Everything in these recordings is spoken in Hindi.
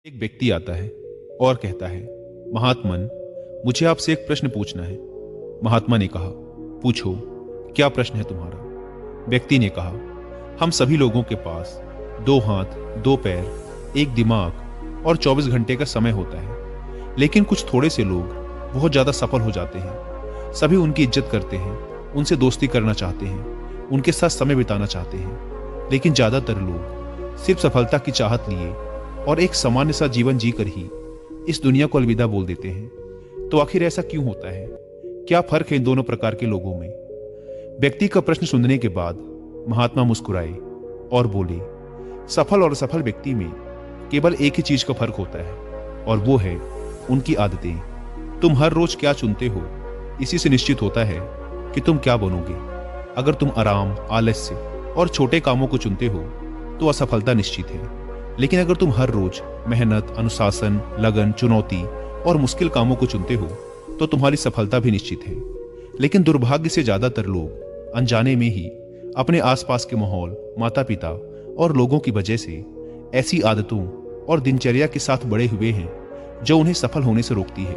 एक व्यक्ति आता है और कहता है, महात्मन, मुझे आपसे एक प्रश्न पूछना है। महात्मा ने कहा, पूछो, क्या प्रश्न है तुम्हारा? व्यक्ति ने कहा, हम सभी लोगों के पास 2 हाथ, 2 पैर, एक दिमाग और 24 घंटे का समय होता है, लेकिन कुछ थोड़े से लोग बहुत ज्यादा सफल हो जाते हैं। सभी उनकी इज्जत करते हैं, उनसे दोस्ती करना चाहते हैं, उनके साथ समय बिताना चाहते हैं, लेकिन ज्यादातर लोग सिर्फ सफलता की चाहत लिए और एक सामान्य सा जीवन जीकर ही इस दुनिया को अलविदा बोल देते हैं। तो आखिर ऐसा क्यों होता है? क्या फर्क है इन दोनों प्रकार के लोगों में? व्यक्ति का प्रश्न सुनने के बाद महात्मा मुस्कुराए और बोले, सफल और असफल व्यक्ति में केवल एक ही चीज का फर्क होता है, और वो है उनकी आदतें। तुम हर रोज क्या चुनते हो, इसी से निश्चित होता है कि तुम क्या बनोगे। अगर तुम आराम, आलस्य और छोटे कामों को चुनते हो तो असफलता निश्चित है, लेकिन अगर तुम हर रोज मेहनत, अनुशासन, लगन, चुनौती और मुश्किल कामों को चुनते हो तो तुम्हारी सफलता भी निश्चित है। लेकिन दुर्भाग्य से ज्यादातर लोग अनजाने में ही अपने आसपास के माहौल, माता पिता और लोगों की वजह से ऐसी आदतों और दिनचर्या के साथ बड़े हुए हैं जो उन्हें सफल होने से रोकती है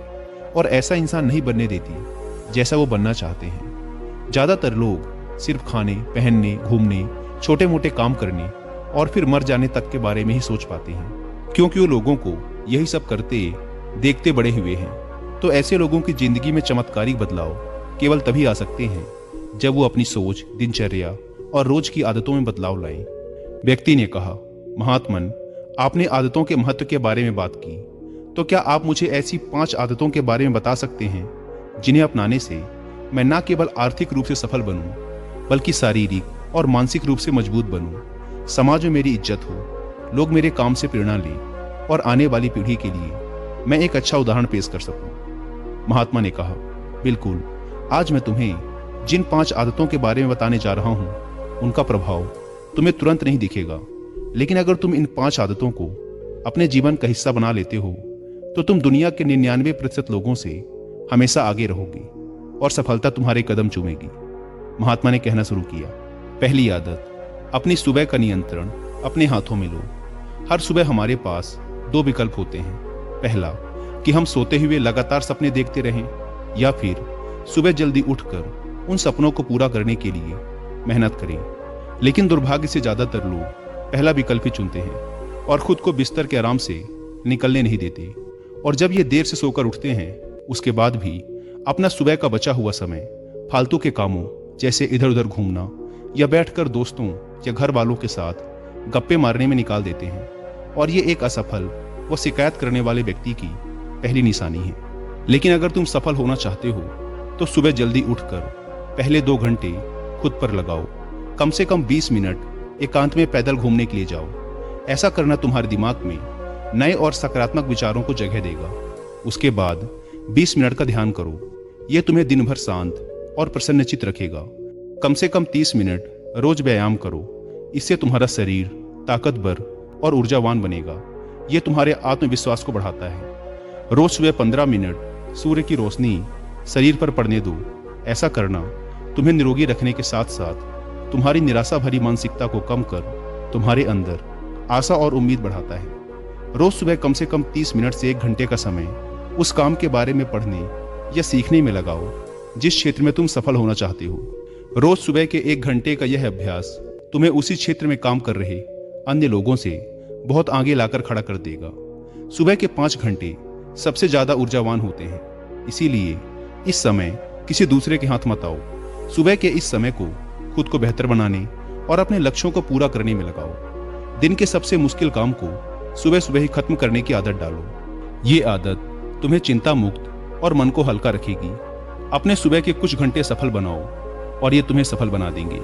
और ऐसा इंसान नहीं बनने देती जैसा वो बनना चाहते हैं। ज्यादातर लोग सिर्फ खाने, पहनने, घूमने, छोटे मोटे काम करने और फिर मर जाने तक के बारे में ही सोच पाते हैं, क्योंकि वो लोगों को यही सब करते देखते बड़े हुए हैं। तो ऐसे लोगों की जिंदगी में चमत्कारिक बदलाव केवल तभी आ सकते हैं जब वो अपनी सोच, दिनचर्या और रोज की आदतों में बदलाव लाएं। व्यक्ति ने कहा, महात्मन, आपने आदतों के महत्व के बारे में बात की, तो क्या आप मुझे ऐसी 5 आदतों के बारे में बता सकते हैं जिन्हें अपनाने से मैं न केवल आर्थिक रूप से सफल बनूं, बल्कि शारीरिक और मानसिक रूप से मजबूत बनूं, समाज में मेरी इज्जत हो, लोग मेरे काम से प्रेरणा लें और आने वाली पीढ़ी के लिए मैं एक अच्छा उदाहरण पेश कर सकूं? महात्मा ने कहा, बिल्कुल, आज मैं तुम्हें जिन 5 आदतों के बारे में बताने जा रहा हूं, उनका प्रभाव तुम्हें तुरंत नहीं दिखेगा, लेकिन अगर तुम इन 5 आदतों को अपने जीवन का हिस्सा बना लेते हो तो तुम दुनिया के 99% लोगों से हमेशा आगे रहोगे और सफलता तुम्हारे कदम चूमेगी। महात्मा ने कहना शुरू किया, पहली आदत, अपनी सुबह का नियंत्रण अपने हाथों में लो। हर सुबह हमारे पास 2 विकल्प होते हैं। पहला, कि हम सोते हुए लगातार सपने देखते रहें, या फिर सुबह जल्दी उठकर उन सपनों को पूरा करने के लिए मेहनत करें। लेकिन दुर्भाग्य से ज्यादातर लोग पहला विकल्प ही चुनते हैं और खुद को बिस्तर के आराम से निकलने नहीं देते, और जब ये देर से सोकर उठते हैं उसके बाद भी अपना सुबह का बचा हुआ समय फालतू के कामों जैसे इधर उधर घूमना या बैठकर दोस्तों या घर वालों के साथ गप्पे मारने में निकाल देते हैं, और ये एक असफल व शिकायत करने वाले व्यक्ति की पहली निशानी है। लेकिन अगर तुम सफल होना चाहते हो तो सुबह जल्दी उठकर पहले 2 घंटे खुद पर लगाओ। कम से कम 20 मिनट एकांत में पैदल घूमने के लिए जाओ। ऐसा करना तुम्हारे दिमाग में नए और सकारात्मक विचारों को जगह देगा। उसके बाद 20 मिनट का ध्यान करो। यह तुम्हें दिन भर शांत और प्रसन्नचित्त रखेगा। कम से कम 30 मिनट रोज व्यायाम करो। इससे तुम्हारा शरीर ताकतवर और ऊर्जावान बनेगा। यह तुम्हारे आत्मविश्वास को बढ़ाता है। रोज सुबह 15 मिनट सूर्य की रोशनी शरीर पर पड़ने दो। ऐसा करना तुम्हें निरोगी रखने के साथ साथ तुम्हारी निराशा भरी मानसिकता को कम कर तुम्हारे अंदर आशा और उम्मीद बढ़ाता है। रोज सुबह कम से कम 30 मिनट से 1 घंटे का समय उस काम के बारे में पढ़ने या सीखने में लगाओ जिस क्षेत्र में तुम सफल होना चाहते हो। रोज सुबह के 1 घंटे का यह अभ्यास तुम्हें उसी क्षेत्र में काम कर रहे अन्य लोगों से बहुत आगे लाकर खड़ा कर देगा। सुबह के 5 घंटे सबसे ज्यादा ऊर्जावान होते हैं, इसीलिए इस समय किसी दूसरे के हाथ मत आओ। सुबह के इस समय को खुद को बेहतर बनाने और अपने लक्ष्यों को पूरा करने में लगाओ। दिन के सबसे मुश्किल काम को सुबह सुबह ही खत्म करने की आदत डालो। ये आदत तुम्हें चिंता मुक्त और मन को हल्का रखेगी। अपने सुबह के कुछ घंटे सफल बनाओ और ये तुम्हें सफल बना देंगे।